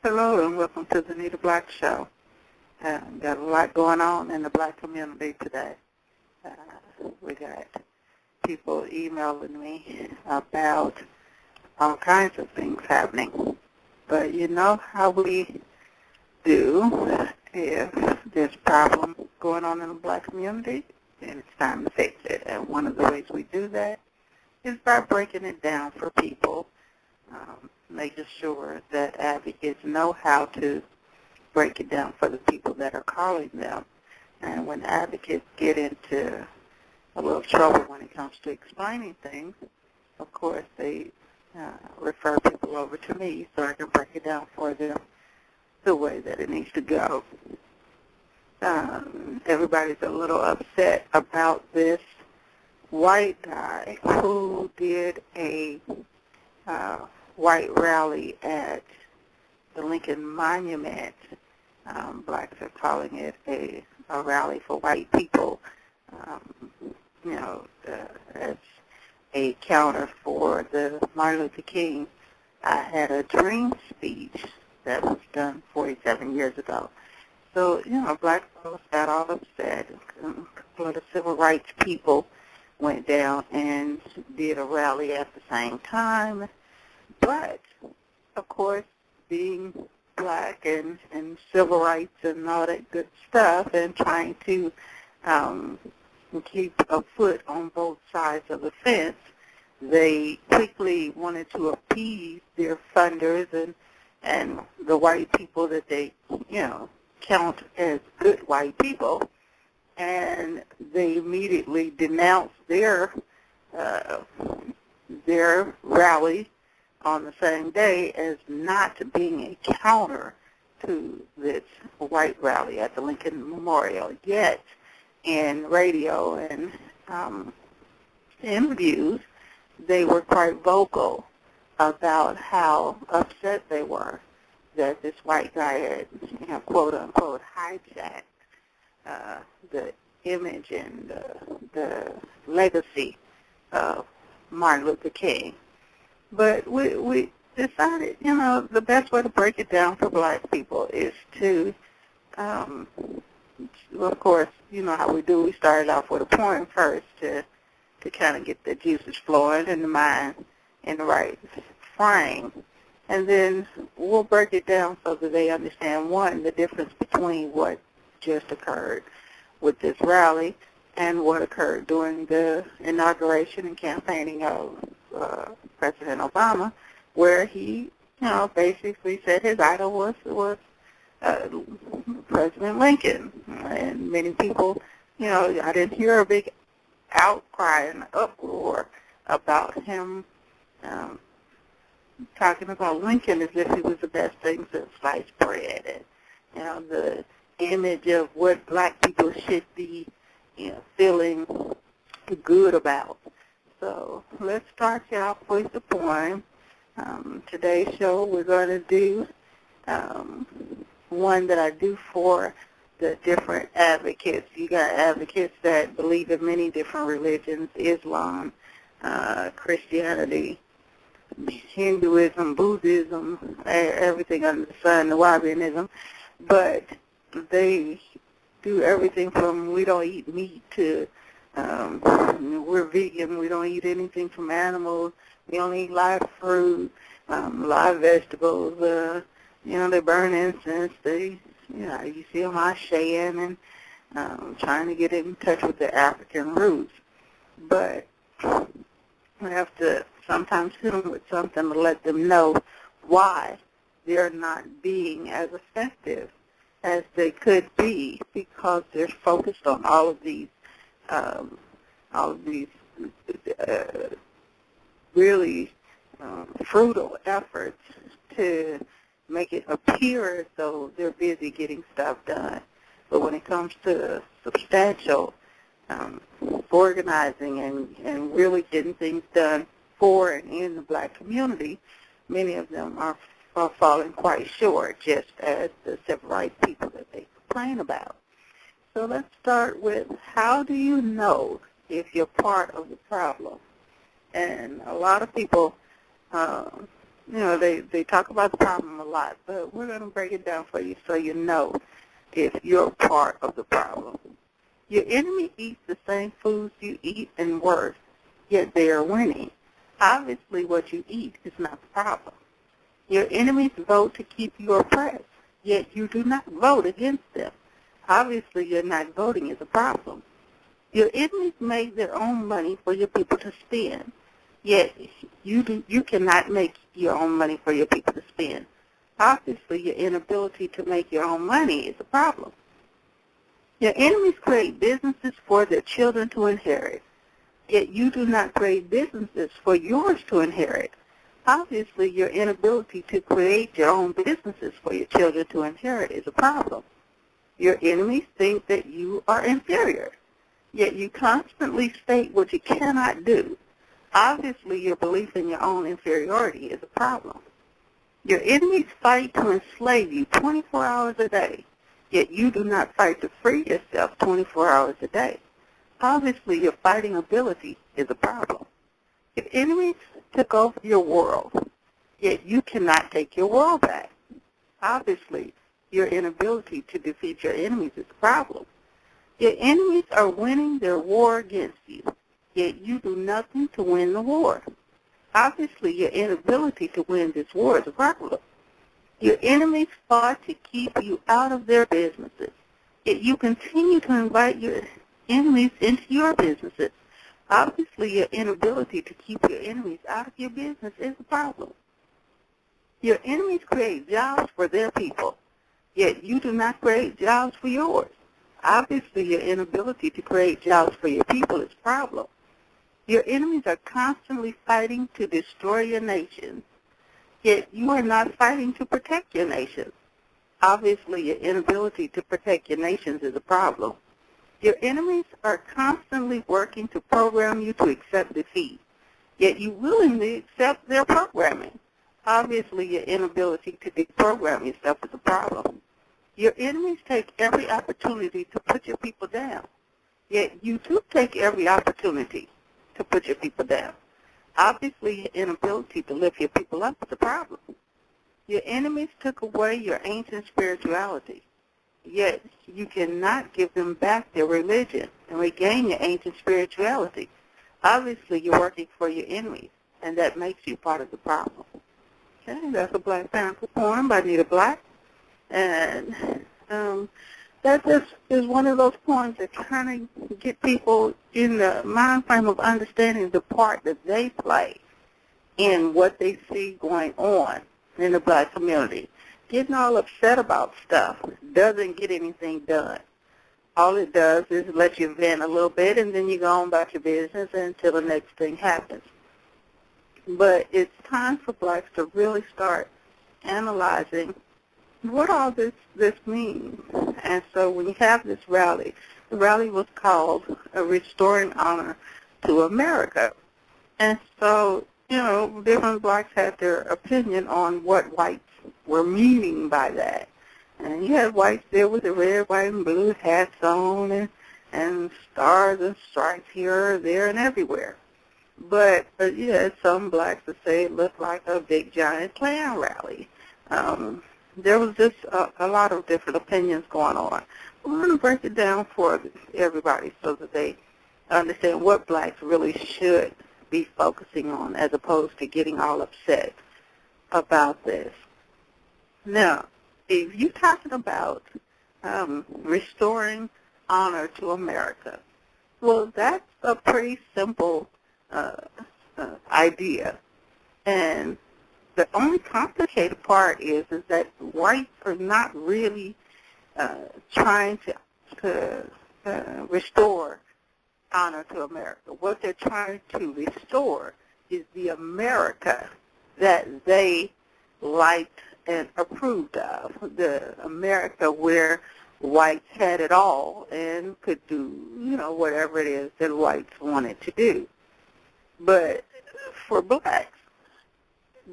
Hello and welcome to the Nita Black Show. Got a lot going on in the black community today. We got people emailing me about all kinds of things happening. But you know how we do if there's a problem going on in the black community, then it's time to fix it. And one of the ways we do that is by breaking it down for people, making sure that advocates know how to break it down for the people that are calling them. And when advocates get into a little trouble when it comes to explaining things, of course they refer people over to me so I can break it down for them the way that it needs to go. Everybody's a little upset about this white guy who did a white rally at the Lincoln Monument. Blacks are calling it a rally for white people, as a counter for the Martin Luther King I Had a Dream speech that was done 47 years ago. So, black folks got all upset. A couple of the civil rights people went down and did a rally at the same time. But, of course, being black and civil rights and all that good stuff and trying to keep a foot on both sides of the fence, they quickly wanted to appease their funders and the white people that they, count as good white people, and they immediately denounced their rally on the same day as not being a counter to this white rally at the Lincoln Memorial. Yet, in radio and interviews, they were quite vocal about how upset they were that this white guy had, quote unquote, hijacked the image and the legacy of Martin Luther King. But we decided, the best way to break it down for black people is to, of course, you know how we do. We started off with a poem first to kind of get the juices flowing and the mind in the right frame. And then we'll break it down so that they understand, one, the difference between what just occurred with this rally and what occurred during the inauguration and campaigning of President Obama, where he, basically said his idol was President Lincoln. And many people, I didn't hear a big outcry and uproar about him talking about Lincoln as if he was the best thing since sliced bread, and the image of what black people should be, feeling good about. So let's start out with the poem. Today's show we're going to do one that I do for the different advocates. You got advocates that believe in many different religions: Islam, Christianity, Hinduism, Buddhism, everything under the sun, the Wahhabism, but they do everything from we don't eat meat to we're vegan, we don't eat anything from animals, we only eat live fruit, live vegetables, they burn incense, you see them ashaying and trying to get in touch with their African roots. But we have to sometimes hit them with something to let them know why they're not being as effective as they could be, because they're focused on all of these really fruitful efforts to make it appear as though they're busy getting stuff done. But when it comes to substantial organizing and really getting things done for and in the black community, many of them are falling quite short, just as the civil rights people that they complain about. So let's start with, how do you know if you're part of the problem? And a lot of people they talk about the problem a lot, but we're going to break it down for you so you know if you're part of the problem. Your enemy eats the same foods you eat and worse, yet they are winning. Obviously, what you eat is not the problem. Your enemies vote to keep you oppressed, yet you do not vote against them. Obviously, your not voting is a problem. Your enemies make their own money for your people to spend, yet you cannot make your own money for your people to spend. Obviously, your inability to make your own money is a problem. Your enemies create businesses for their children to inherit, yet you do not create businesses for yours to inherit. Obviously, your inability to create your own businesses for your children to inherit is a problem. Your enemies think that you are inferior, yet you constantly state what you cannot do. Obviously, your belief in your own inferiority is a problem. Your enemies fight to enslave you 24 hours a day, yet you do not fight to free yourself 24 hours a day. Obviously, your fighting ability is a problem. Your enemies took over your world, yet you cannot take your world back. Obviously, your inability to defeat your enemies is a problem. Your enemies are winning their war against you, yet you do nothing to win the war. Obviously, your inability to win this war is a problem. Your enemies fought to keep you out of their businesses, yet you continue to invite your enemies into your businesses. Obviously, your inability to keep your enemies out of your business is a problem. Your enemies create jobs for their people, yet you do not create jobs for yours. Obviously, your inability to create jobs for your people is a problem. Your enemies are constantly fighting to destroy your nations, yet you are not fighting to protect your nations. Obviously, your inability to protect your nations is a problem. Your enemies are constantly working to program you to accept defeat, yet you willingly accept their programming. Obviously, your inability to deprogram yourself is a problem. Your enemies take every opportunity to put your people down, yet you too take every opportunity to put your people down. Obviously, your inability to lift your people up is a problem. Your enemies took away your ancient spirituality, yet you cannot give them back their religion and regain your ancient spirituality. Obviously, you're working for your enemies, and that makes you part of the problem. Okay, that's a Black Panther poem by Nita Black. And that just is one of those poems that kind of get people in the mind frame of understanding the part that they play in what they see going on in the Black community. Getting all upset about stuff doesn't get anything done. All it does is let you vent a little bit, and then you go on about your business until the next thing happens. But it's time for Blacks to really start analyzing what all this means. And so when you have this rally, the rally was called Restoring Honor to America. And so, different Blacks had their opinion on what whites were meaning by that. And you had whites there with the red, white, and blue hats on and stars and stripes here, there, and everywhere. But you had some Blacks that say it looked like a big, giant Klan rally. There was just a lot of different opinions going on. We're going to break it down for everybody so that they understand what Blacks really should be focusing on as opposed to getting all upset about this. Now, if you're talking about restoring honor to America, well, that's a pretty simple idea. And the only complicated part is that whites are not really trying to restore honor to America. What they're trying to restore is the America that they liked and approved of, the America where whites had it all and could do, whatever it is that whites wanted to do. But for Blacks,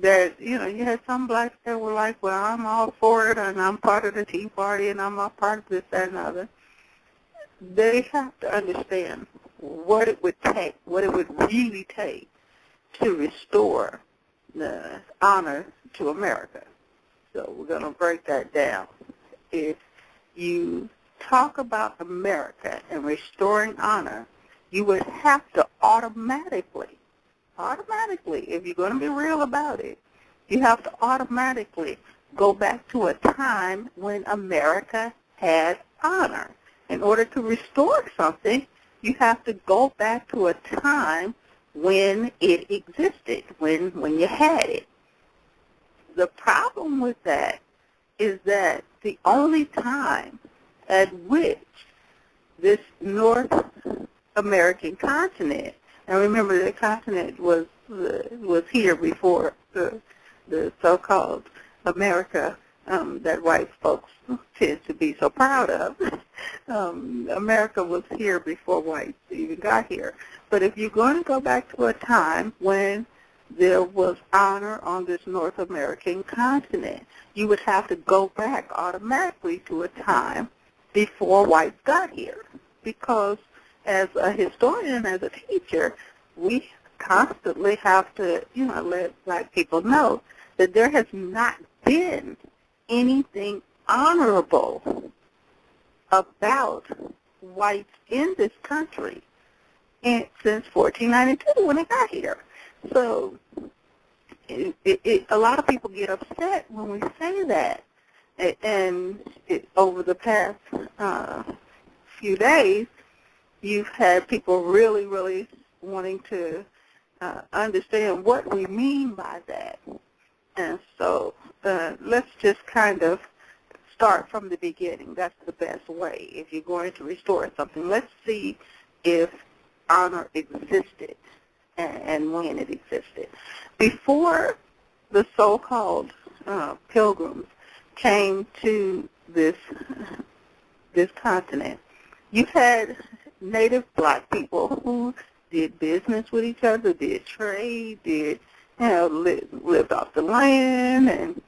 you had some Blacks that were like, well, I'm all for it, and I'm part of the Tea Party, and I'm all part of this, that, and other. They have to understand what it would take, what it would really take to restore honor to America. So we're going to break that down. If you talk about America and restoring honor, you would have to automatically, if you're going to be real about it, you have to automatically go back to a time when America had honor. In order to restore something, you have to go back to a time when it existed, when you had it. The problem with that is that the only time at which this North American continent, and remember the continent was here before the so-called America that white folks tend to be so proud of. America was here before whites even got here. But if you're going to go back to a time when there was honor on this North American continent, you would have to go back automatically to a time before whites got here. Because as a historian, as a teacher, we constantly have to, let black people know that there has not been anything honorable about whites in this country since 1492 when they got here. So a lot of people get upset when we say that. And over the past few days, you've had people really, really wanting to understand what we mean by that. And so let's just kind of start from the beginning. That's the best way. If you're going to restore something, let's see if honor existed and when it existed. Before the so-called pilgrims came to this continent, you had native black people who did business with each other, did trade, lived off the land, and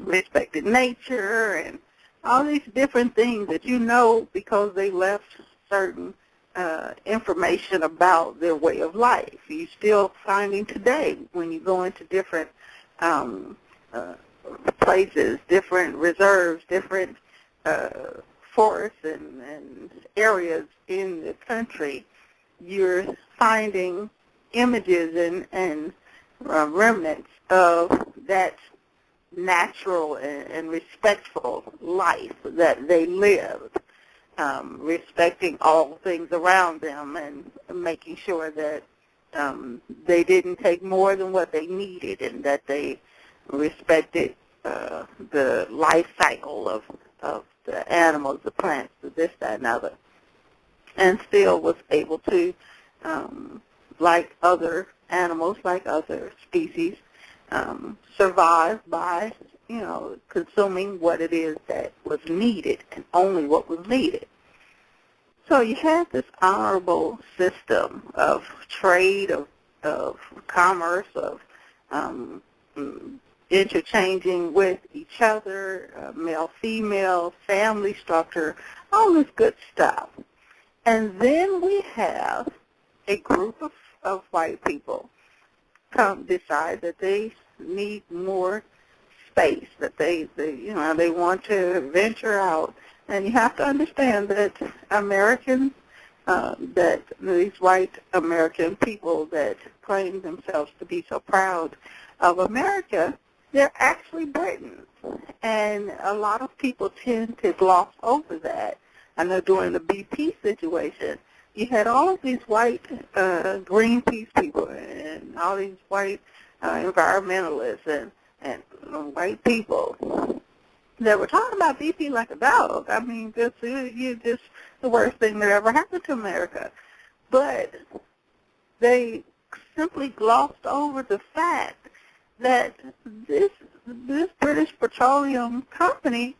respected nature, and all these different things that because they left certain information about their way of life. You're still finding today when you go into different places, different reserves, different forests and areas in the country, you're finding images and remnants of that natural and respectful life that they lived, respecting all things around them and making sure that they didn't take more than what they needed, and that they respected the life cycle of the animals, the plants, the this, that, and other, and still was able to, like other animals, like other species, survive by, consuming what it is that was needed and only what was needed. So you had this honorable system of trade, of commerce, of interchanging with each other, male-female, family structure, all this good stuff. And then we have a group of white people decide that they need more space, that they want to venture out. And you have to understand that Americans, that these white American people that claim themselves to be so proud of America, they're actually Britons. And a lot of people tend to gloss over that. I know during the BP situation, you had all of these white Greenpeace people and all these white environmentalists and white people that were talking about BP like a dog. I mean, just the worst thing that ever happened to America. But they simply glossed over the fact that this British Petroleum Company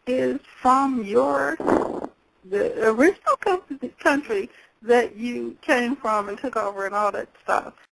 is from the original country that you came from and took over and all that stuff.